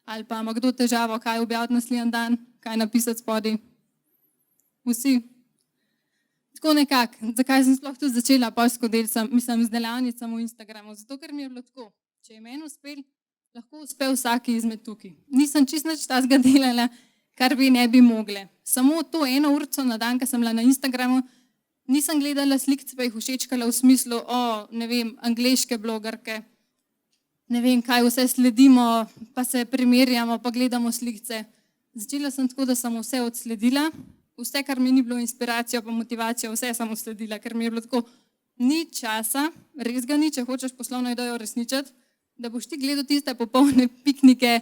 Ali pa ima kdo težavo, kaj objaviti naslednji dan, kaj napisati spodaj. Vsi. Tako nekako, zakaj sem sploh tudi začela s skodelsem, z delavnicami v Instagramu, zato ker mi je bilo tako, če je meni uspel, lahko uspe vsaki izmed tukaj. Nisem čisto nič tazga delala, kar vi ne bi mogle. Samo to 1 urco na dan, ko sem bila na Instagramu, nisem gledala slikce, pa jih všečkala v smislu, angleške blogerke, ne vem, kaj vse sledimo, pa se primerjamo, pa gledamo slikce. Začela sem tako, da sem vse odsledila, vse, kar mi ni bilo inspiracijo, pa motivacijo, vse sem odsledila, ker mi je bilo tako, ni časa, res ga ni, če hočeš poslovno idejo uresničiti, da boš ti gledal tiste popolne piknike,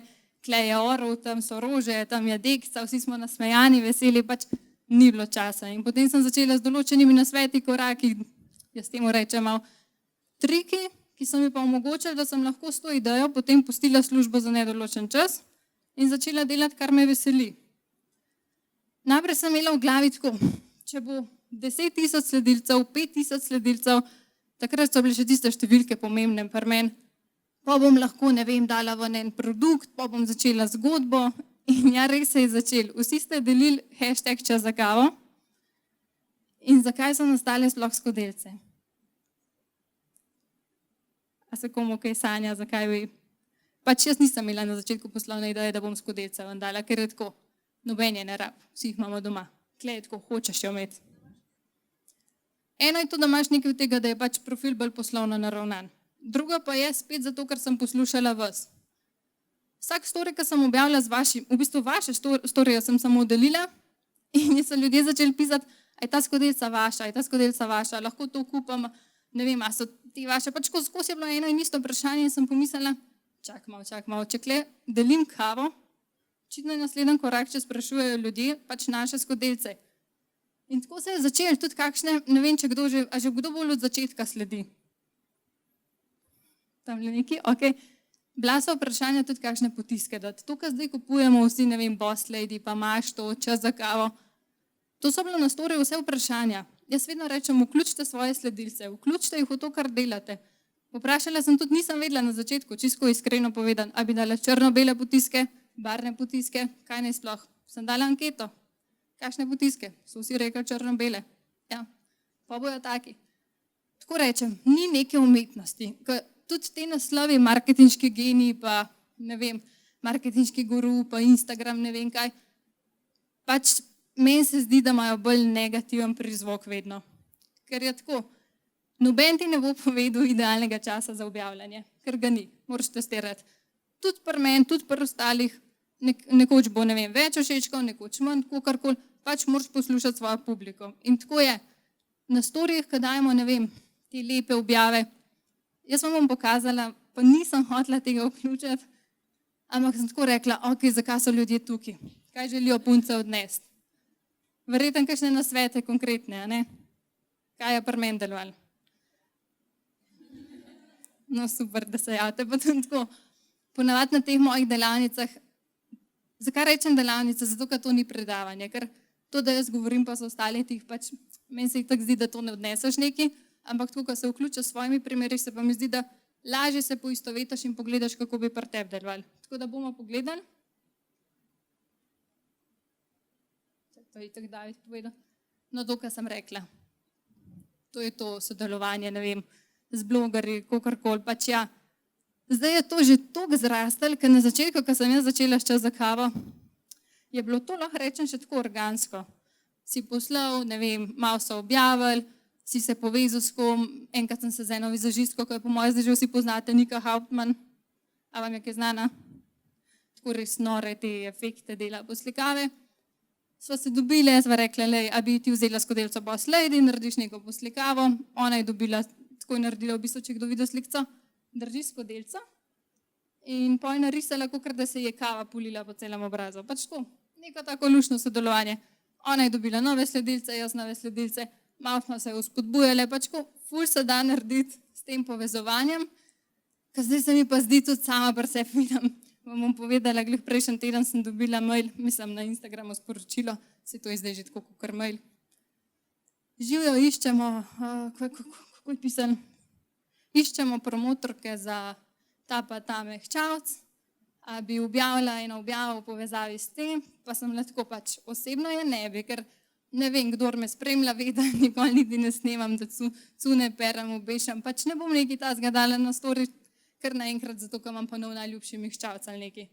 tle je orov, tam so rože, tam je dekca, vsi smo nasmejani, veseli, pač ni bilo časa. In potem sem začela z določenimi nasveti, koraki, jaz temu rečem, triki, ki so mi pa omogočili, da sem lahko s to idejo potem pustila službo za nedoločen čas in začela delati, kar me veseli. Najprej sem imela v glavi tako, če bo 10.000 sledilcev, 5.000 sledilcev, takrat so bile še tiste številke pomembne pri meni, pa bom lahko, dala ven en produkt, pa bom začela zgodbo in ja, res se je začel. Vsi ste delili #čas za kavo in zakaj so nastale sploh skodelce? A se komu kaj sanja, zakaj vi? Pač jaz nisem imela na začetku poslovne ideje, da bom skodelce ven dala, ker je tako, noben je ne rab, vsi jih imamo doma. Tle je tako, hočeš jo imeti. Eno je to, da imaš nekaj od tega, da je pač profil bolj poslovno naravnan. Druga pa je spet zato, ker sem poslušala vas. Vsak story, ki sem objavila z vašim, v bistvu vaše storije sem samo delila in so ljudje začeli pisati, a je ta skodelca vaša, a je ta skodelca vaša, lahko to kupam, ne vem, a so ti vaše. Pač skozi je bilo eno in isto vprašanje in sem pomislila, čak malo, če kle delim kavo, očitno je naslednji korak, če sprašujejo ljudje, pač naše skodelce. In tako se je začelo tudi kakšne, ne vem, če kdo že, a že kdo bolj od začetka sledi. Tam le neki, okej. Bila so vprašanja tudi kakšne potiske dati. To, kar zdaj kupujemo vsi, ne vem, Boss Lady, pa imaš to, čas za kavo. To so bilo na storiju vse vprašanja. Jaz vedno rečem, vključite svoje sledilce, vključite jih v to, kar delate. Vprašala sem tudi, nisem vedela na začetku, čisto iskreno povedan, a bi dala črno-bele potiske, barvne potiske, kaj naj sploh. Sem dala anketo. Kakšne potiske? So vsi rekli črno-bele. Ja, pa bojo taki. Tako rečem, ni neke umetnosti. Tudi te naslovi, marketinški genij, pa ne vem, marketinški guru, pa Instagram, ne vem kaj. Pač meni se zdi, da imajo bolj negativen prizvok vedno. Ker je tako, noben ti ne bo povedal idealnega časa za objavljanje, ker ga ni, moraš testirati. Tudi pri meni, tudi pri ostalih, nekoč bo, ne vem, več všečkov, nekoč manj, kakorkoli, pač moraš poslušati svojo publiko. In tako je, na storijih, ko dajemo, ne vem, te lepe objave, jaz vam bom pokazala, pa nisem hotela tega vključiti, ampak sem tako rekla, ok, zakaj so ljudje tukaj? Kaj želijo punce odnesti? Verjetno kakšne nasvete konkretne, a ne? Kaj je pri meni delovalo? No, super, da se javite, pa tudi tako. Ponavadi na teh mojih delavnicah, zakaj rečem delavnica? Zato, ker to ni predavanje, ker to, da jaz govorim, pa so ostali tih pač, meni se jih tako zdi, da to ne odneseš neki, ampak tako, ko se vključa s svojimi primeri, se pa mi zdi, da lažje se poistovetiš in pogledaš, kako bi pri tebi delovali. Tako da bomo pogledali. To je tako David povedal. No, to, kar sem rekla. To je to sodelovanje, ne vem, z blogerji, kakorkoli, pač ja. Zdaj je to že toliko zrastel, ker na začetku, ko sem jaz začela s čas za kavo, je bilo to, lahko rečem, še tako organsko. Si poslal, ne vem, malo so objavili, si se povezal s kom, enkrat sem se z eno vizažistko, ko je po mojem zdaj že vsi poznate, Nika Hauptmann, a vam je kaj znana? Tako res nore te efekte dela poslikave. Sva se dobili, jaz sva rekla, lej, a bi ti vzela skodelco Boss Lady, narediš neko poslikavo, ona je dobila, tako je naredila v bistvu, če kdo videl slikco, drži skodelco in pa je narisala, kakor da se je kava pulila po celem obrazu. Pač tako, neko tako luštno sodelovanje. Ona je dobila nove sledilce, jaz nove sledilce, malo smo se vzpodbujali, pač tako, ful se da narediti s tem povezovanjem, ker zdaj se mi pa zdi tudi sama pri sebi vidim. Vam bom povedala, glih prejšnji teden sem dobila mail, mislim na Instagramu sporočilo, se to je zdaj že tako kakor mail. Živjo, iščemo, kako je pisan, iščemo promotorke za ta pa ta mehčavc, a bi objavila eno objavo v povezavi s tem, pa sem lahko pač osebno je ne bi, ker ne vem, kdor me spremlja, ve, da nikoli niti ne snemam, da cune perem, obešam, pač ne bom nekaj tazga dala na story, kar naenkrat zato, ker imam pa nov najljubši mihčavc ali nekaj.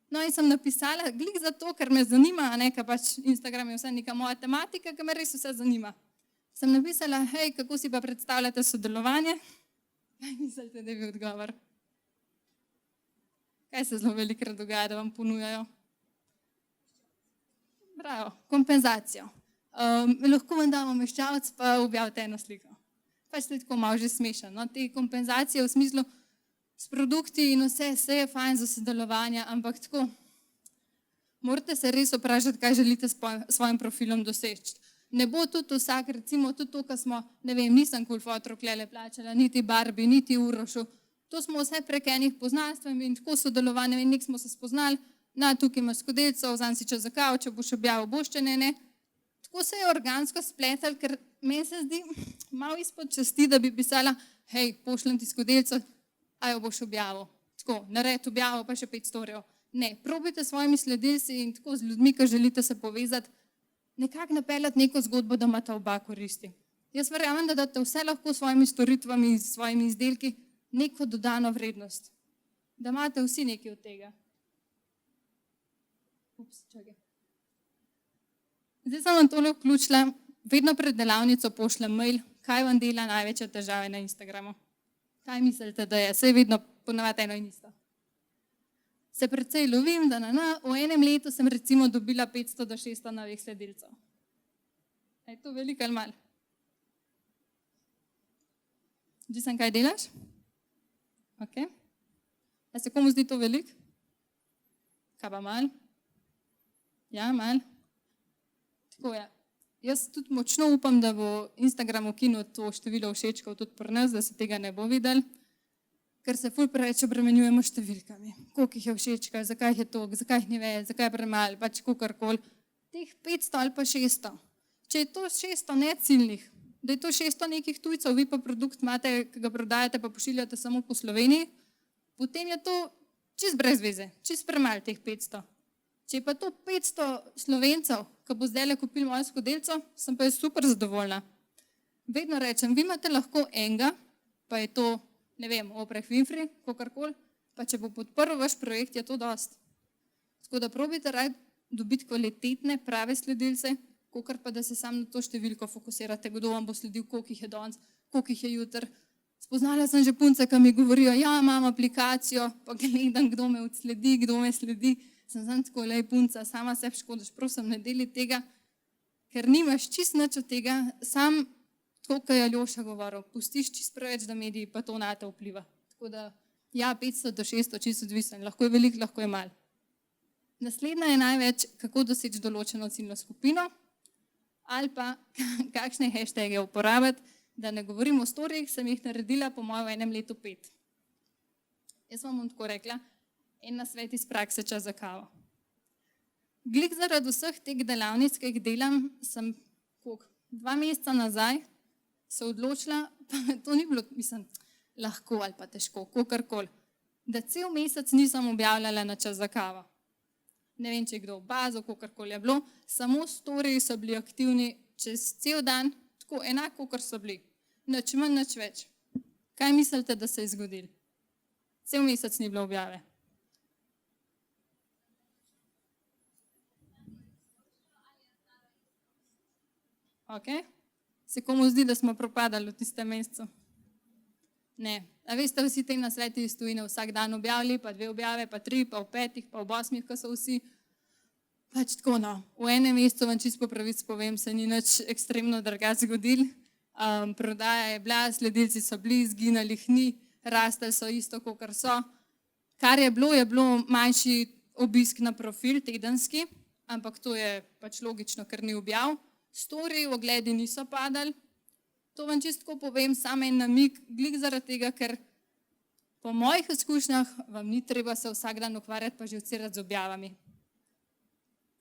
No in sem napisala, glih zato, ker me zanima, ker pač Instagram je vse neka moja tematika, ker me res vse zanima. Sem napisala, hej, kako si pa predstavljate sodelovanje? Kaj mislite, da je bil odgovor? Kaj se zelo velikrat dogaja, da vam ponujajo? Bravo, kompenzacijo. Lahko vam damo meščavec, pa objavite eno sliko. Pač to je tako malo že smešno. No? Te kompenzacije v smislu s produkti in vse je fajn za sodelovanje, ampak tako, morate se res vprašati, kaj želite s svojim profilom doseči. Ne bo tudi vsak, recimo tudi to, kar smo, ne vem, nisem cool fotor klele plačala, niti Barbie, niti Urošu. To smo vse prek enih poznanstv in tako sodelovanje, in nek smo se spoznali, tukaj imaš skodelico, vzam si čas za kavo, če boš objavil, boš, če ne. Tako se je organsko spletal, ker meni se zdi malo izpod časti, da bi pisala, hej, pošljem ti skodelico, a jo boš objavil. Tako, nared objavil, pa še 5 storjev. Ne, probujte s svojimi sledilci in tako z ljudmi, ki želite se povezati, nekako napeljati neko zgodbo, da imate oba koristi. Jaz verjamem, da date vse lahko s svojimi storitvami, s svojimi izdelki neko dodano vrednost. Da imate vsi nekaj od tega. Zdaj sem vam tole vključila, vedno pred delavnico pošljem mail, kaj vam dela največje težave na Instagramu. Kaj mislite, da je? Saj vedno ponavadi eno in isto. Se precej lovim, da v enem letu sem recimo dobila 500 do 600 novih sledilcev. Je to veliko ali malo? Džisem, kaj delaš? Ok. A se komu zdi to veliko? Kaj pa malo? Ja, malo. Tako je. Jaz tudi močno upam, da bo Instagram ukinil to število všečkov tudi pri nas, da se tega ne bo videli, ker se ful preveč obremenjujemo številkami. Koliko jih je všečka, zakaj jih je toliko, zakaj jih ni več, zakaj je premalo, pač kakorkoli. Teh 500 ali pa 600. Če je to 600 neciljnih, da je to 600 nekih tujcev, vi pa produkt imate, ki ga prodajate, pa pošiljate samo po Sloveniji, potem je to čist brez veze, čist premalo teh 500. Če je pa to 500 Slovencev, ki bo zdaj le kupili mojo skodelico, sem pa jaz super zadovoljna. Vedno rečem, vi imate lahko enega, pa je to, ne vem, Oprah Winfrey, kakorkoli, pa če bo podprl vaš projekt, je to dost. Tako da probajte rad dobiti kvalitetne, prave sledilce, kakor pa da se sam na to številko fokusirate, kdo vam bo sledil, koliko jih je danes, koliko jih je jutri. Spoznala sem že punce, ki mi govorijo, ja, imam aplikacijo, pa gledam, kdo me odsledi, kdo me sledi. Sem tako, lej punca, sama sebi škodiš, prosim, ne deli tega, ker nimaš čist nič od tega, sam tako, kot je Aljoša govoril, pustiš čist preveč, da mediji pa to na te vpliva. Tako da, ja, 500 do 600, čist odvisen, lahko je veliko, lahko je malo. Naslednja je največ, kako doseči določeno ciljno skupino ali pa kakšne hashtage uporabiti, da ne govorim o storijih, sem jih naredila po mojem v enem letu 5. Jaz vam bom tako rekla, en nasvet iz prakse, čas za kavo. Glih zaradi vseh teh delavnic, ki jih delam, sem 2 meseca nazaj se odločila, pa to ni bilo, mislim, lahko ali pa težko, kakorkoli, da cel mesec nisem objavljala na čas za kavo. Ne vem, če je kdo v bazo, kakorkoli je bilo, samo storiji so bili aktivni čez cel dan, tako enako, kot so bili. Nič manj, nič več. Kaj mislite, da se je zgodilo? Cel mesec ni bilo objave. Ok? Se komu zdi, da smo propadali v tistem mesecu? Ne. A veste, vsi te nasveti iz tujine vsak dan objavili, pa 2 objave, pa 3, pa v 5, pa v 8, ko so vsi. Pač tako, no. V enem mesecu vam čisto po pravici povem, se ni nič ekstremno drugače zgodilo. Prodaja je bila, sledilci so bili, izginali jih ni, rastali so isto, kakor so. Kar je bilo manjši obisk na profil, tedenski, ampak to je pač logično, ker ni objav. Storiji, ogledi niso padali. To vam čisto povem, samo en namig, glih zaradi tega, ker po mojih izkušnjah vam ni treba se vsak dan ukvarjati pa živcirati z objavami.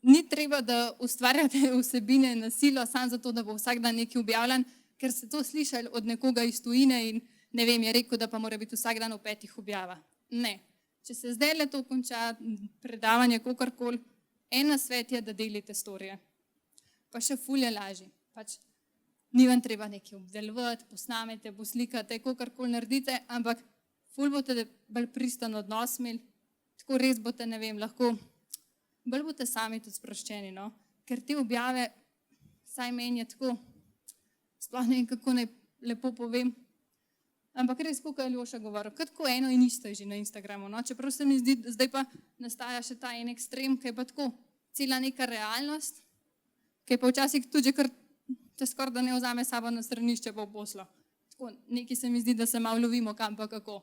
Ni treba, da ustvarjate vsebine na silo, samo zato, da bo vsak dan nekaj objavljen, ker ste to slišali od nekoga iz tujine in ne vem, je rekel, da pa mora biti vsak dan v 5 objava. Ne. Če se zdaj le to konča, predavanje, kakorkoli, en nasvet je, da delite storije. Pa še ful je lažje. Pač ni vam treba nekaj obdelovati, posnamete, poslikate, kakorkoli naredite, ampak ful boste bolj pristan odnos imeli, tako res boste, ne vem, lahko, bolj boste sami tudi sproščeni, no? Ker te objave, saj meni je tako, sploh ne vem, kako naj lepo povem, ampak res, kako je Aljoša govoril, tako eno in isto je že na Instagramu, no? Čeprav se mi zdi, zdaj pa nastaja še ta en ekstrem, ki je pa tako cela neka realnost, ki je pa včasih tudi kar te skoraj da ne vzame sabo na stranišče pa v poslo. Tako, nekaj se mi zdi, da se malo lovimo kam pa kako.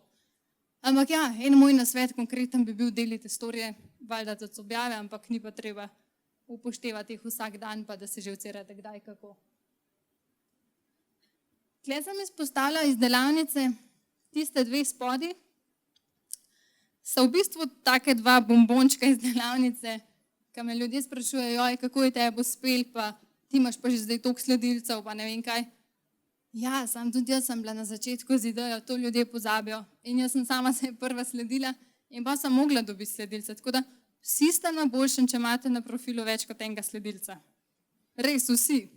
Ampak ja, en moj nasvet konkreten bi bil delite storije, valjda tudi objave, ampak ni pa treba upoštevati jih vsak dan, pa da se že vcerate kdaj kako. Tle sem izpostavila iz delavnice tiste dve spodi, so v bistvu take dva bombončka iz delavnice, ki me ljudje sprašujejo, joj, kako je tebi uspel, pa ti imaš pa že zdaj toliko sledilcev, pa ne vem kaj. Ja, tudi jaz sem bila na začetku z idejo, to ljudje pozabijo. In jaz sem sama se prva sledila in pa sem mogla dobiti sledilce. Tako da vsi ste na boljšem, če imate na profilu več kot enega sledilca. Res vsi.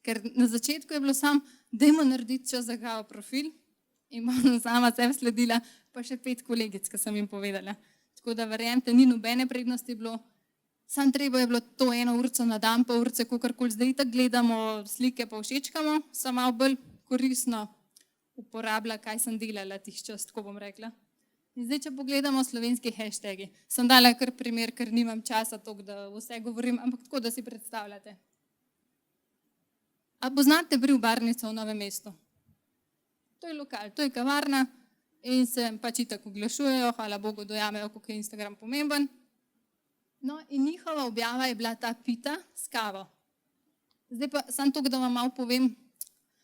Ker na začetku je bilo samo, dajmo narediti čas za kavo profil in pa sem sama sebe sledila, pa še 5 kolegic, ki sem jim povedala. Tako da verjemite, ni nobene prednosti bilo. Sam treba je bilo to 1 urco na dan, pa urce, kakorkoli zdaj tako gledamo slike, pa všečkamo, sem malo bolj koristno uporabila, kaj sem delala tih čas, tako bom rekla. In zdaj, če pogledamo slovenski hashtagi, sem dala kar primer, ker nimam časa toliko, da vse govorim, ampak tako, da si predstavljate. A poznate Brivbarnico v Novem mestu? To je lokal, to je kavarna in se pač itak oglašujejo, hvala Bogu, dojamejo, koliko je Instagram pomemben. No in njihova objava je bila ta pita s kavo. Zdaj pa samo to, da vam malo povem,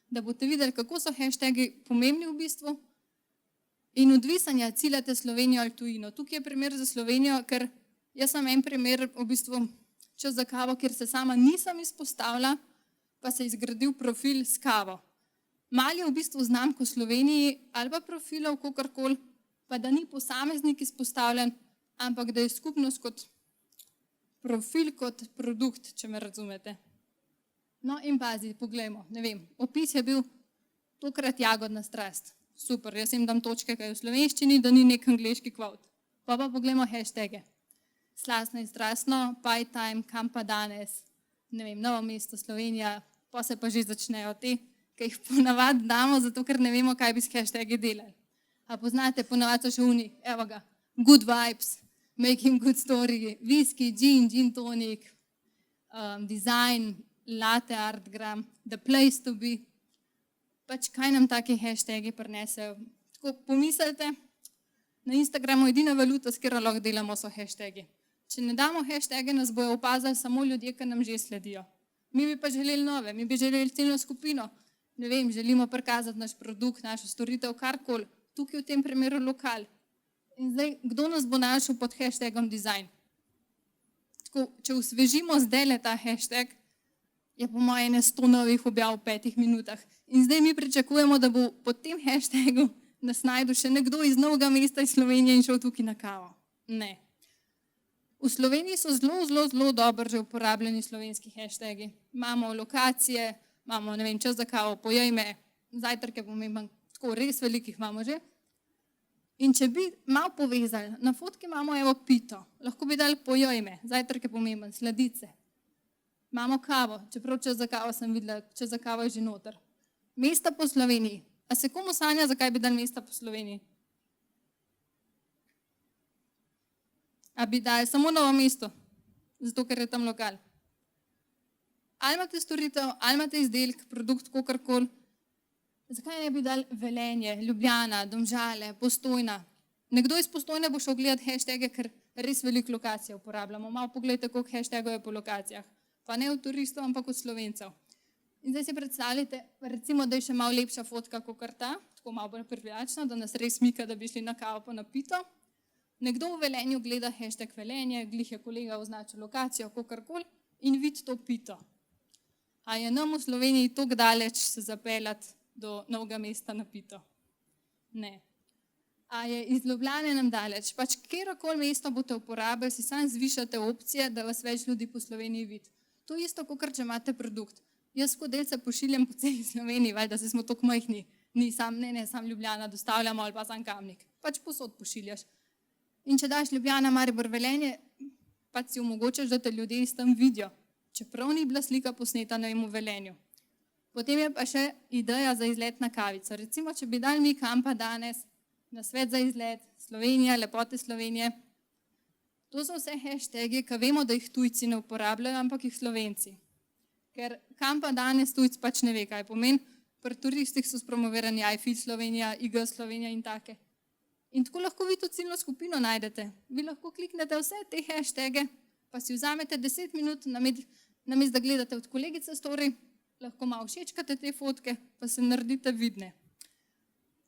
da boste videli, kako so hashtagi pomembni v bistvu in odvisanja, ciljate Slovenijo ali tujino. Tukaj je primer za Slovenijo, ker jaz sem en primer v bistvu čas za kavo, kjer se sama nisem izpostavila, pa se je zgradil profil s kavo. Mal je v bistvu znamko v Sloveniji ali pa profilov, kakorkoli, pa da ni posameznik izpostavljen, ampak da je skupnost kot profil, kot produkt, če me razumete. No in pazi, poglejmo, ne vem, opis je bil tokrat jagodna strast. Super, jaz jim dam točke, kaj je v slovenščini, da ni nek angleški kvot. Pa poglejmo hashtage. Slastno in strastno, pie time, kam pa danes, ne vem, Novo mesto, Slovenija, pa se pa že začnejo te, ki jih ponavadi damo, zato ker ne vemo, kaj bi s hashtagi delali. A poznate, ponavadi so še uni, evo ga, good vibes, making good story, whisky, gin tonic, design, latte artgram, the place to be. Pač kaj nam taki hashtagi prinesejo? Tako pomislite, na Instagramu edina valuta, s katero lahko delamo, so hashtagi. Če ne damo hashtage, nas bojo opazali samo ljudje, ki nam že sledijo. Mi bi pa želeli nove, mi bi želeli celno skupino. Ne vem, želimo prikazati naš produkt, našo storitev, karkoli. Tukaj v tem primeru lokal. In zdaj, kdo nas bo našel pod hashtagom design? Tako, če osvežimo zdaj ta hashtag, je po moje 100 novih objav v 5 minutah. In zdaj mi pričakujemo, da bo pod tem hashtagu nas najdel še nekdo iz Novega mesta, iz Slovenije in šel tukaj na kavo. Ne. V Sloveniji so zelo dobro že uporabljeni slovenski hashtagi. Imamo lokacije, imamo, ne vem, čas za kavo, pojejme, zajtrke pomemben, tako res velikih imamo že. In če bi malo povezali, na fotki imamo evo pito, lahko bi dali pojejme, zajtrke pomemben, sladice. Imamo kavo, čeprav čas za kavo sem videla, čas za kavo je že noter. Mesta po Sloveniji. A se komu sanja, zakaj bi dali mesta po Sloveniji? A bi dali samo Novo mesto, zato ker je tam lokal. Ali imate storitev, ali imate izdelek, produkt, kakorkoli. Zakaj ne bi dali Velenje, Ljubljana, Domžale, Postojna? Nekdo iz Postojne bo šel gledati hashtage, ker res veliko lokacij uporabljamo. Malo pogledajte, koliko hashtagov je po lokacijah. Pa ne od turistov, ampak od Slovencev. In zdaj si predstavljate, recimo, da je še malo lepša fotka kot ta, tako malo bolj privlačna, da nas res mika, da bi šli na kavo pa na pito. Nekdo v Velenju gleda hashtag Velenje, glih je kolega označil lokacijo, kakorkoli in vidi to pito. A je nam v Sloveniji toliko daleč se zapeljati do Novega mesta na pito? Ne. A je iz Ljubljane nam daleč. Pač kjerokoli mesto boste uporabili, si sam zvišate opcije, da vas več ljudi po Sloveniji vidi. To je isto, kot če imate produkt. Jaz skodelce pošiljam po celi Sloveniji, da se smo tako majhni. Ni sam Ljubljana, dostavljamo ali pa sam Kamnik. Pač posod pošiljaš. In če daš Ljubljana, Maribor, Velenje, pač si omogočaš, da te ljudje iz tam vidijo. Čeprav ni bila slika posneta, ne vem, v Velenju. Potem je pa še ideja za izlet na kavico. Recimo, če bi dali mi kampa danes na svet za izlet, Slovenija, lepote Slovenije. To so vse hashtagi, ki vemo, da jih tujci ne uporabljajo, ampak jih Slovenci. Ker kampa danes tujc pač ne ve, kaj pomeni. Pri turistih so spromovirani iFit Slovenija, IG Slovenija in take. In tako lahko vi to ciljno skupino najdete. Vi lahko kliknete vse te hashtage, pa si vzamete 10 minut, namesto da gledate od kolegice story, lahko malo všečkate te fotke, pa se naredite vidne.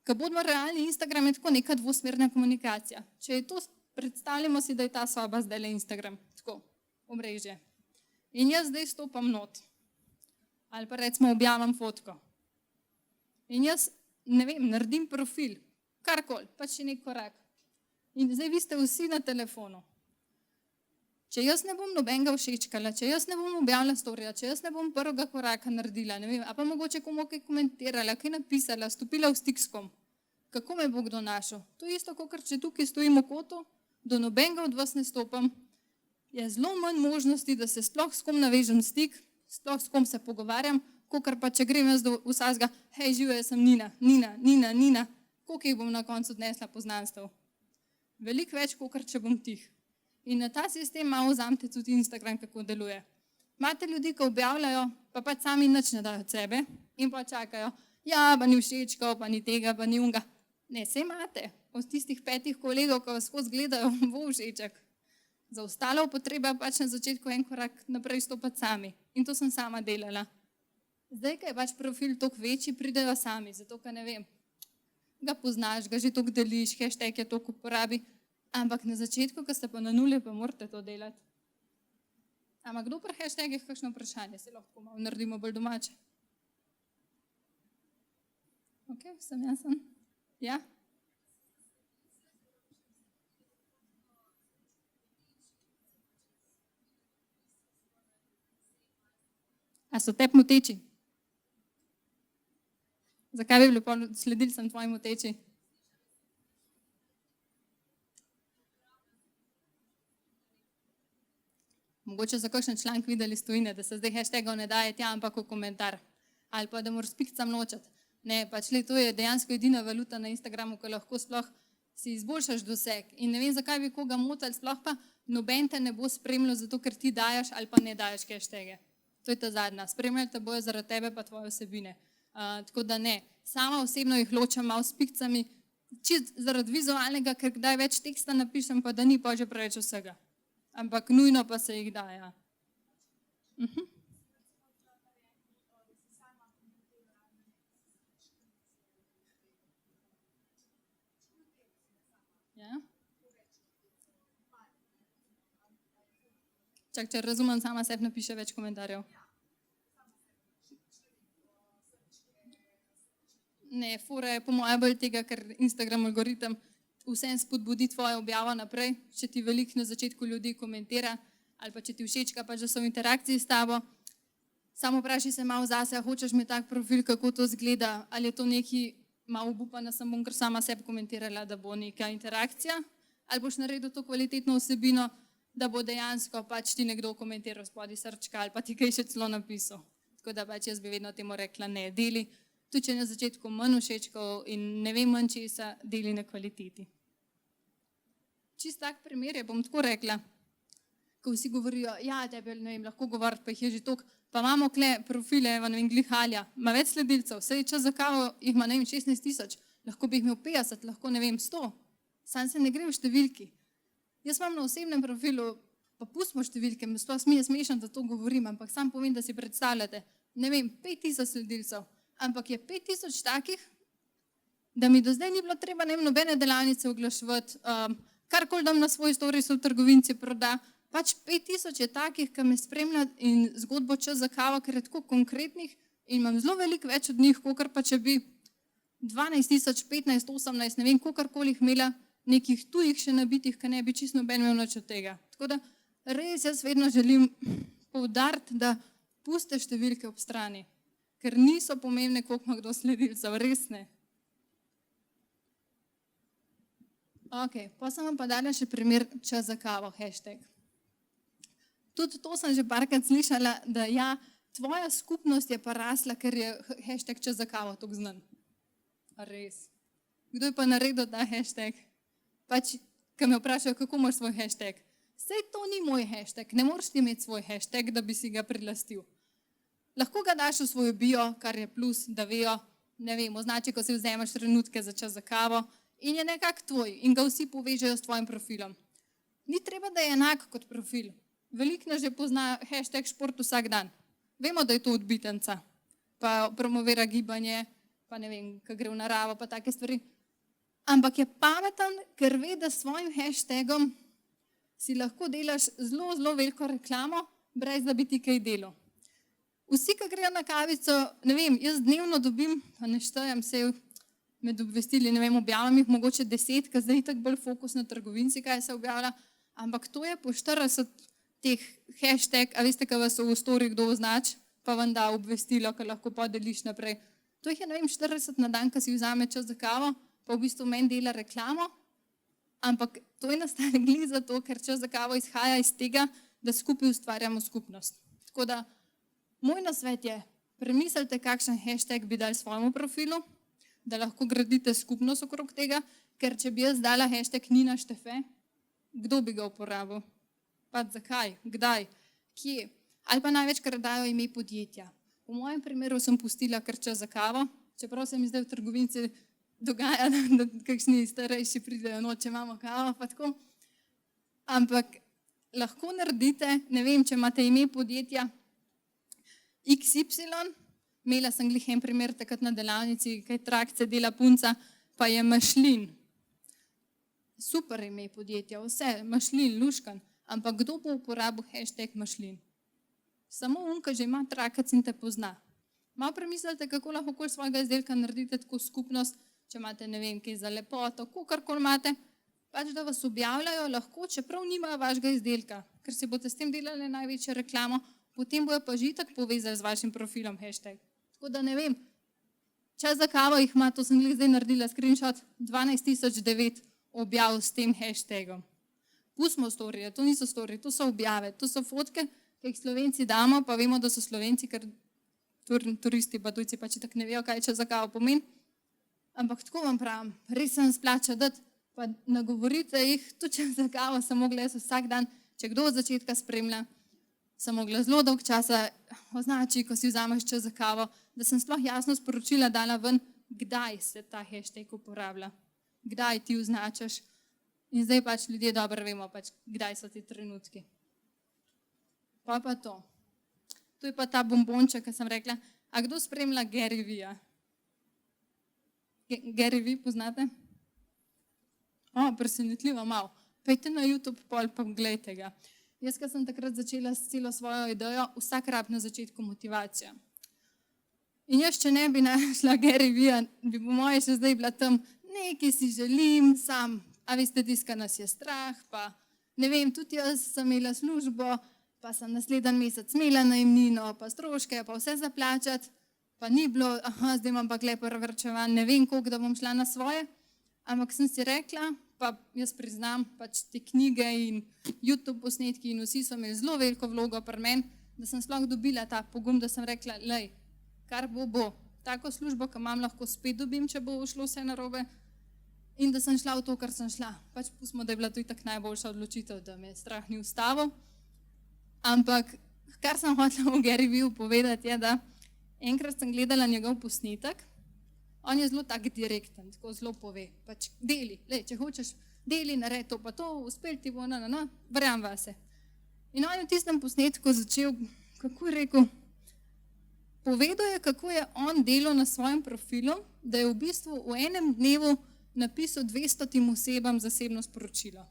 Ko bodimo realni, Instagram je tako neka dvosmerna komunikacija. Če je to, predstavljamo si, da je ta soba zdaj le Instagram, tako, omrežje. In jaz zdaj stopam not, ali pa recimo objavim fotko. In jaz, ne vem, naredim profil, karkoli, pač še nek korak. In zdaj vi ste vsi na telefonu. Če jaz ne bom nobenega všečkala, če jaz ne bom objavila storija, če jaz ne bom prvega koraka naredila, ne vem, a pa mogoče komu kaj komentirala, kaj napisala, stopila v stik s kom, kako me bo kdo našel. To je isto, kot če tukaj stojim v kotu, do nobenega od vas ne stopam, je zelo manj možnosti, da se sploh s kom navežem stik, sploh s kom se pogovarjam, kot pa če grem jaz do vsakega, hej, živo, jaz sem Nina, koliko jih bom na koncu odnesla poznanstev. Veliko več, kot če bom tih. In na ta sistem malo vzamete tudi Instagram, kako deluje. Imate ljudi, ki objavljajo, pa pač sami nič ne dajo od sebe in pa čakajo, ja, pa ni všečkal, pa ni tega, pa ni unga. Ne, saj imate. Od tistih 5 kolegov, ki vas skozi gledajo, bo všeček. Za ostalo potreba pač na začetku en korak naprej stopati sami. In to sem sama delala. Zdaj, ko je pač profil toliko večji, pridejo sami, zato, ker ne vem, ga poznaš, ga že toliko deliš, hashtag je toliko uporabi, ampak na začetku, ko ste pa na nuli, pa morate to delati. Ampak kdo pri hashtagih kakšno vprašanje? Se lahko malo naredimo bolj domače. Ok, sem jasen? Ja? A so tebi moteči? Zakaj bi bili sledili sem tvojim moteči? Mogoče za kakšen članek videli iz tujine, da se zdaj hashtagov ne daje tja, ampak v komentar. Ali pa da moraš pikcam nočati. Ne, pač to je dejansko edina valuta na Instagramu, ko lahko sploh si izboljšaš doseg. In ne vem, zakaj bi koga motali, sploh pa noben te ne bo spremljal, zato ker ti dajaš ali pa ne dajaš hashtage. To je ta zadnja. Spremljali te bojo zaradi tebe pa tvoje vsebine. Tako da ne. Sama osebno jih ločam malo s pikcami, čist zaradi vizualnega, ker kdaj več teksta napišem, pa da ni pa že preveč vsega. Ampak nujno pa se jih daja. Ja? Čak, če razumem, sama sebi napiše več komentarjev. Ne, fora je po mojem bolj tega, ker Instagram algoritem vsem spodbudi tvojo objavo naprej, če ti veliko na začetku ljudi komentira ali pa če ti všečka, pa že so v interakciji s tabo. Samo vprašaj se malo zase, a hočeš mi tak profil, kako to zgleda, ali je to neki malo obupana, sem bom kar sama sebi komentirala, da bo neka interakcija, ali boš naredil to kvalitetno vsebino, da bo dejansko pač ti nekdo komentiral spodaj srčka ali pa ti kaj še celo napisal. Tako da pač jaz bi vedno temu rekla ne, deli. Tudi če je na začetku manj všečkov in ne vem manj česa, deli na kvaliteti. Čist tak primer je, bom tako rekla, ko vsi govorijo, ja, tebi, ne vem, lahko govoriti, pa jih je že toliko, pa imamo kle profile, ne vem, Glihalja, ima več sledilcev, vse je čas za kavo, jih ima, ne vem, 16 000, lahko bi jih imel 50, lahko, ne vem, 100, sam se ne gre v številki. Jaz imam na osebnem profilu, pa pustimo številke, sploh mi je smešno, da to govorim, ampak sam povem, da si predstavljate, ne vem, 5000 sledilcev, ampak je 5000 takih, da mi do zdaj ni bilo treba, ne vem, nobene delavnice oglaševati, karkoli dam na svoj story, so v trgovinci proda, pač 5000 je takih, ki me spremlja in zgodbo čas za kavo, ker je tako konkretnih in imam zelo veliko več od njih, kot pa če bi 12.000, 15, 18, ne vem, kogarkoli jih imela, nekih tujih še nabitih, ki ne bi čisto noben imel nič od tega. Tako da res jaz vedno želim poudariti, da puste številke ob strani, ker niso pomembne, koliko ima kdo sledilcev, res ne. Ok, pa sem vam pa dala še primer čas za kavo, hashtag. Tudi to sem že parkrat slišala, da ja, tvoja skupnost je pa rasla, ker je hashtag čas za kavo tako znan. A res? Kdo je pa naredil ta hashtag? Pač, ko me vprašajo, kako imaš svoj hashtag. Sej to ni moj hashtag, ne moreš ti imeti svoj hashtag, da bi si ga prilastil. Lahko ga daš v svoj bio, kar je plus, da vejo, ne vem, označi, ko si vzameš trenutke za čas za kavo in je nekako tvoj in ga vsi povežejo s tvojim profilom. Ni treba, da je enak kot profil. Veliko nas že pozna hashtag šport vsak dan. Vemo, da je to odbitenca, pa promovira gibanje, pa ne vem, ko gre v naravo, pa take stvari. Ampak je pameten, ker ve, da s svojim hashtagom si lahko delaš zelo, zelo veliko reklamo, brez da bi ti kaj delal. Vsi, ki grejo na kavico, ne vem, jaz dnevno dobim, pa ne štejem se med obvestili, ne vem, objavljam jih mogoče 10, ker zdaj tako bolj fokus na trgovinci, kaj se objavlja, ampak to je po 40 teh hashtag, a veste, kaj vas v story kdo označ, pa vam da obvestilo, ki lahko podeliš naprej. To jih je, ne vem, 40 na dan, ki si vzame čas za kavo, pa v bistvu meni dela reklamo, ampak to je nastalo glih zato, ker čas za kavo izhaja iz tega, da skupaj ustvarjamo skupnost. Tako da, moj nasvet je, premislite, kakšen hashtag bi dali svojemu profilu, da lahko gradite skupnost okrog tega, ker če bi jaz dala hashtag Nina Štefe, kdo bi ga uporabil? Pa zakaj? Kdaj? Kje? Ali pa največkrat dajo ime podjetja. V mojem primeru sem pustila kar čas za kavo, čeprav se mi zdaj v trgovinci dogaja, da kakšni starejši pridejo, no, če imamo kavo, pa tako. Ampak lahko naredite, ne vem, če imate ime podjetja XY, imela sem glih en primer takrat na delavnici, kaj trakce dela punca, pa je Mašlin. Super ime podjetja, vse, Mašlin, Luškan, ampak kdo bo uporabil hashtag Mašlin? Samo unka že ima trakac in te pozna. Malo premislite, kako lahko okoli svojega izdelka naredite tako skupnost, če imate, ne vem, kaj za lepoto, kakorkoli imate, pač da vas objavljajo lahko, čeprav nimajo vašega izdelka, ker si boste s tem delali največjo reklamo, potem bojo pa že tako povezali z vašim profilom hashtag. Tako da ne vem, čas za kavo jih ima, to sem zdaj naredila screenshot, 12.009 objav s tem hashtagom. Pustimo storije, to niso storije, to so objave, to so fotke, ki jih Slovenci damo, pa vemo, da so Slovenci, ker turisti pa tujci pač tako ne vejo, kaj čas za kavo pomeni. Ampak tako vam pravim, res se nam splača dati, pa nagovorite jih, tudi čas za kavo sem mogla jaz vsak dan, če kdo od začetka spremlja, sem mogla zelo dolg časa označi, ko si vzameš čas za kavo, da sem sploh jasno sporočila dala ven, kdaj se ta hashtag uporablja, kdaj ti označaš. In zdaj pač ljudje dobro vemo, pač, kdaj so ti trenutki. Pa to. To je pa ta bombonček, ki sem rekla, a kdo spremlja Gary Veeja? Gary Vee poznate? Presenetljivo malo. Pejte na YouTube, pa gledajte ga. Jaz, ko sem takrat začela s celo svojo idejo, vsak rab na začetku motivacija. In jaz, če ne bi našla Gary Veeja, bi po moje še zdaj bila tam, nekaj si želim, sam, a veste, tiska nas je strah, pa ne vem, tudi jaz sem imela službo, pa sem naslednji mesec imela najemnino, pa stroške, pa vse zaplačati, pa ni bilo, zdaj imam pa lepo vrčevan, ne vem koliko, da bom šla na svoje, ampak sem si rekla, pa jaz priznam, pač te knjige in YouTube posnetki in vsi so imeli zelo veliko vlogo pri meni, da sem sploh dobila ta pogum, da sem rekla, lej, kar bo, tako službo, ki imam, lahko spet dobim, če bo šlo vse narobe, in da sem šla v to, kar sem šla. Pač pustimo, da je bila to itak najboljša odločitev, da me strah ni ustavil. Ampak, kar sem hotela v Gary Veeju povedati, je, da enkrat sem gledala njegov posnetek, on je zelo tak direkten, tako zelo pove, pač deli, če hočeš, deli, naredi to pa to, uspel ti bo, verjam vase. In on je v tistem posnetku začel, kako je rekel, povedal je, kako je on delal na svojem profilu, da je v bistvu v enem dnevu napisal 200 osebam zasebno sporočilo.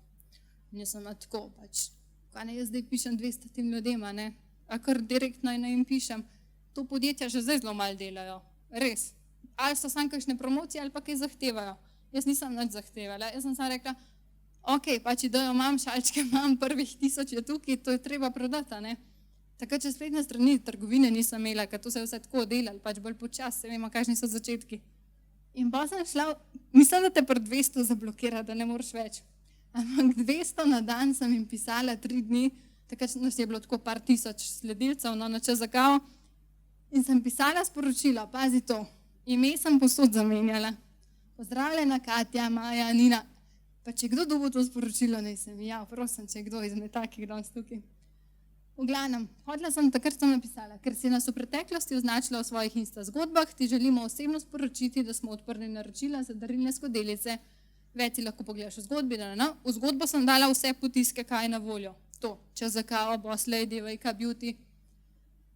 In jaz sem tako, pač, kaj ne jaz zdaj pišem 200 ljudem, a kar direktno jim pišem. To podjetja že zdaj zelo malo delajo, res. ali so samo kakšne promocije, ali pa kaj zahtevajo. Jaz nisem nič zahtevala, jaz sem samo rekla, ok, pač idejo imam, šalčke imam, prvih 1000 je tukaj, to je treba prodati, ne. Takrat, če spletne strani trgovine nisem imela, ker to se je vse tako delalo, pač bolj počas, se vemo, kakšni so začetki. In pa sem šla, mislim, da te pri 200 zablokira, da ne moreš več. Ampak 200 na dan sem jim pisala 3 dni, takrat nas je bilo tako par tisoč sledilcev, no, na čas za kavo. In sem pisala sporočilo, pazi to, ime sem posod zamenjala. Pozdravljena Katja, Maja, Nina. Pa če kdo dobo to sporočilo, naj se mi jav, prosim, če kdo izmed takih danes tukaj. V glavnem, hodila sem, takrat sem napisala, ker si nas v preteklosti označila v svojih Insta zgodbah, ti želimo osebno sporočiti, da smo odprli naročila za darilne skodelice. Več si lahko pogledaš v zgodbi, v zgodbo sem dala vse potiske, kaj je na voljo. To, čas za kavo, Boss Lady, Vejka Beauty.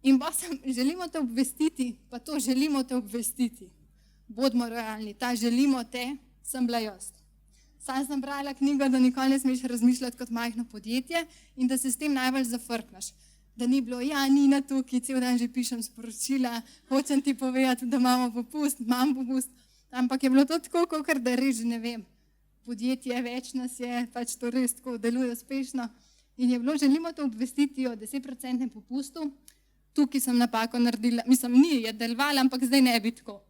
In pa sem, želimo te obvestiti, pa to želimo te obvestiti. Bodimo realni, ta želimo te, sem bila jaz. Sam sem brala knjigo, da nikoli ne smeš razmišljati kot majhno podjetje in da se s tem najbolj zafrkneš. Da ni bilo, ja, Nina tukaj, cel dan že pišem sporočila, hočem ti povedati, da imamo popust, imam popust, ampak je bilo to tako, kot da res že ne vem. Podjetje, več nas je, pač to res tako deluje uspešno. In je bilo, želimo te obvestiti o 10% popustu. Tukaj sem napako naredila, mislim, ni je delovala, ampak zdaj ne bi tako.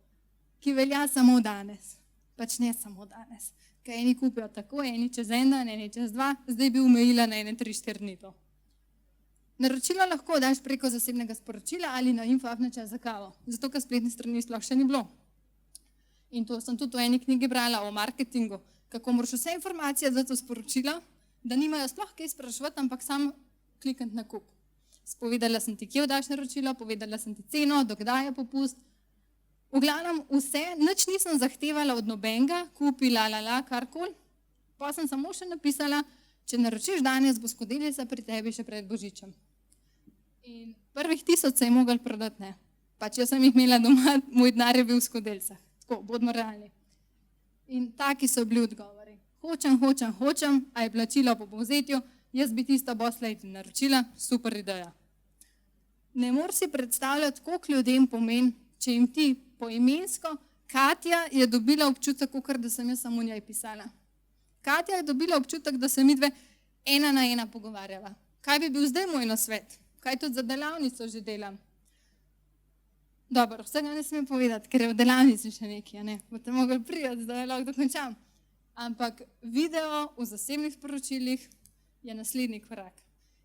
Ki velja samo danes, pač ne samo danes. Kaj eni kupijo tako, eni čez en dan, eni čez 2, zdaj bi omejila na 3-4 dni to. Naročilo lahko daš preko zasebnega sporočila ali na info@čas za kavo, zato ker spletne strani sploh še ni bilo. In to sem tudi v eni knjigi brala o marketingu, kako moraš vse informacije dati v sporočila, da nimajo sploh kaj spraševati, ampak sam klikniti na kup. Spovedala sem ti, kje daš naročilo, povedala sem ti ceno, dokdaj je popust. V glavnem vse, nič nisem zahtevala od nobenega, kupi, karkoli. Pa sem samo še napisala, če naročiš danes, bo skodelica pri tebi še pred Božičem. In prvih 1000 se je mogel prodati, ne. Pač jaz sem jih imela doma, moj denar je bil v skodelicah. Tako, bodimo realni. In taki so bili odgovori. Hočem, a je plačilo po povzetju, jaz bi tisto Boss Lady naročila, super ideja. Ne moreš si predstavljati, koliko ljudem pomeni, če jim ti poimensko, Katja je dobila občutek, kakor da sem jaz samo njej pisala. Katja je dobila občutek, da se mi dve 1 na 1 pogovarjava. Kaj bi bil zdaj moj nasvet? Kaj tudi za delavnico že delam? Dobro, vsega ne smem povedati, ker je v delavnici še nekaj, ne? Boste mogli priti, da lahko dokončam. Ampak video v zasebnih sporočilih je naslednji korak.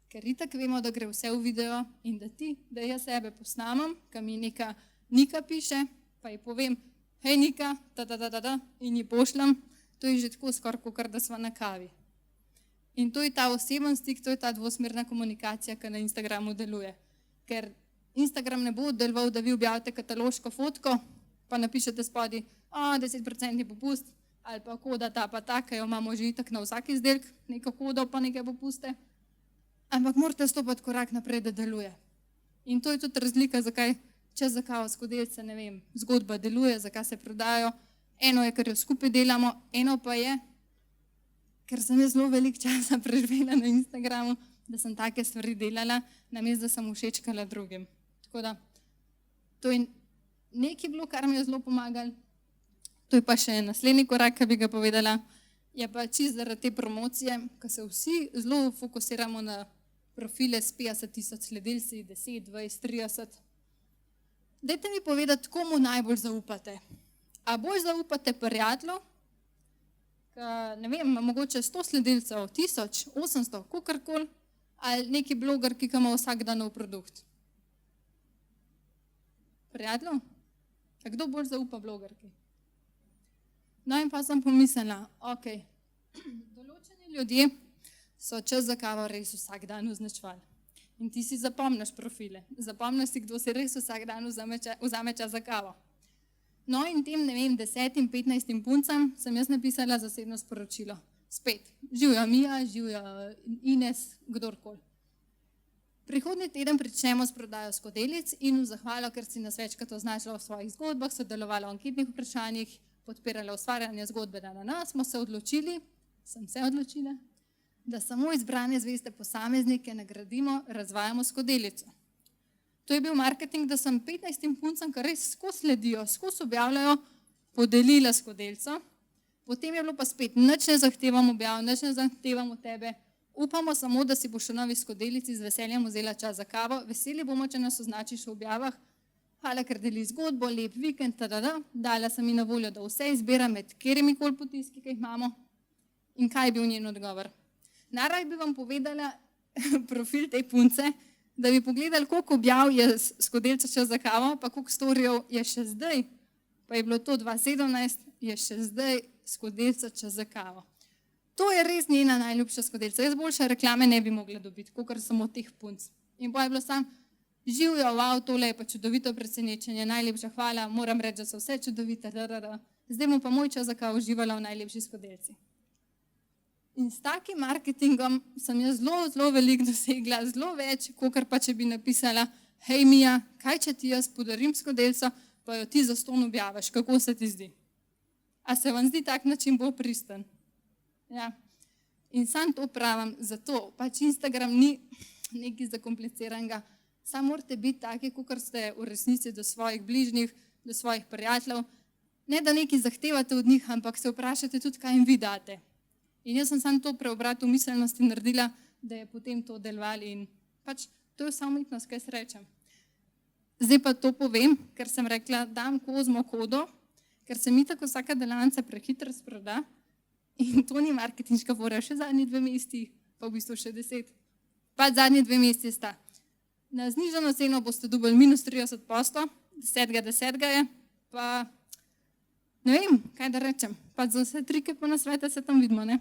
Ker itak vemo, da gre vse v video in da jaz sebe posnamem, kam mi neka Nika piše, pa ji povem, hej Nika, in ji pošljem, to je že tako skoraj, kakor da sva na kavi. In to je ta oseben stik, to je ta dvosmerna komunikacija, ki na Instagramu deluje. Ker Instagram ne bo deloval, da vi objavite kataloško fotko, pa napišete spodaj, 10% popust, ali pa koda ta pa ta, ki jo imamo že itak na vsak izdelek, neko kodo pa nekaj popuste. Ampak morate stopiti korak naprej, da deluje. In to je tudi razlika, zakaj čas za kavo skodelice, ne vem, zgodba deluje, zakaj se prodajo. Eno je, ker jo skupaj delamo, eno pa je, ker sem jaz zelo veliko časa preživela na Instagramu, da sem take stvari delala, namesto da sem všečkala drugim. Tako da, to je nekaj bilo, kar mi je zelo pomagalo. To je pa še naslednji korak, ki bi ga povedala, je pa čisto zaradi te promocije, ko se vsi zelo fokusiramo na profile s 50 000 sledilci, 10, 20, 30. Dajte mi povedati, komu najbolj zaupate. A bolj zaupate prijatelju, ne vem, mogoče 100 sledilcev, 1000, 800, kakorkoli, ali neki bloger, ki ima vsak dan nov produkt. Prijatelju? A kdo bolj zaupa blogerki? No in pa sem pomislila, ok, določeni ljudje so čas za kavo res vsak dan označevali. In ti si zapomniš profile, zapomniš si, kdo si res vsak dan vzame čas za kavo. No in tem, ne vem, 10-15 puncam sem jaz napisala zasebno sporočilo. Spet, živjo Mija, živjo Ines, kdorkoli. Prihodnji teden pričnemo s prodajo skodelic in v zahvalo, ker si nas večkrat označila v svojih zgodbah, sodelovala v anketnih vprašanjih, podpirala ustvarjanje zgodbe smo se odločili, da samo izbrane zveste posameznike nagradimo, razvajamo skodelico. To je bil marketing, da sem 15 puncem, ki res skozi sledijo, skozi objavljajo, podelila skodelico. Potem je bilo pa spet, nič ne zahtevam objav, nič ne zahtevam od tebe. Upamo samo, da si boš v novi skodelici z veseljem vzela čas za kavo. Veseli bomo, če nas označiš v objavah. Hvala, ker deli zgodbo, lep vikend, tada. Dala sem ji na voljo, da vse izbira med katerimi koli potiski, ki jih imamo. In kaj je bil njen odgovor? Naraj bi vam povedala profil te punce, da bi pogledali, koliko objav je skodelica čas za kavo, pa koliko storijev je še zdaj. Pa je bilo to 2017, je še zdaj skodelica čas za kavo. To je res njena najljubša skodelica. Jaz boljše reklame ne bi mogla dobiti, kakor samo teh punc. In pa je bilo sam, živijo, wow, tole je pa čudovito presenečenje, najlepša hvala, moram reči, da so vse čudovite, Zdaj bom pa moj čas za kavo uživala v najlepši skodelici. In s takim marketingom sem jaz zelo veliko dosegla, zelo več, kakor pa če bi napisala, hej Mija, kaj če ti jaz podarim skodelico, pa jo ti zastonj objaviš, kako se ti zdi? A se vam zdi tak način bolj pristen? Ja. In sam to pravim, zato pač Instagram ni nekaj zakompliciranega, samo morate biti taki, kakor ste v resnici do svojih bližnjih, do svojih prijateljev, ne da nekaj zahtevate od njih, ampak se vprašate tudi, kaj jim vi date. In jaz sem samo to preobrat v miselnosti naredila, da je potem to delovali in pač to je vsa umetnost, kaj se rečem. Zdaj pa to povem, ker sem rekla, dam kozmo kodo, ker se mi tako vsaka delavnica prehitro sproda in to ni marketinška fora, še zadnji 2 meseci, pa v bistvu še 10. Pa zadnji 2 meseci sta. Na znižano ceno boste dobili minus 30%, 10.10. je, pa ne vem, kaj da rečem, pa za vse trike pa na svete se tam vidimo, ne?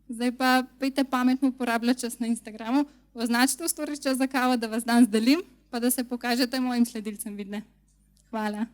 Zdaj pa pejte pametno uporabljati čas na Instagramu, označite v stories čas za kavo, da vas danes delim, pa da se pokažete mojim sledilcem vidne. Hvala.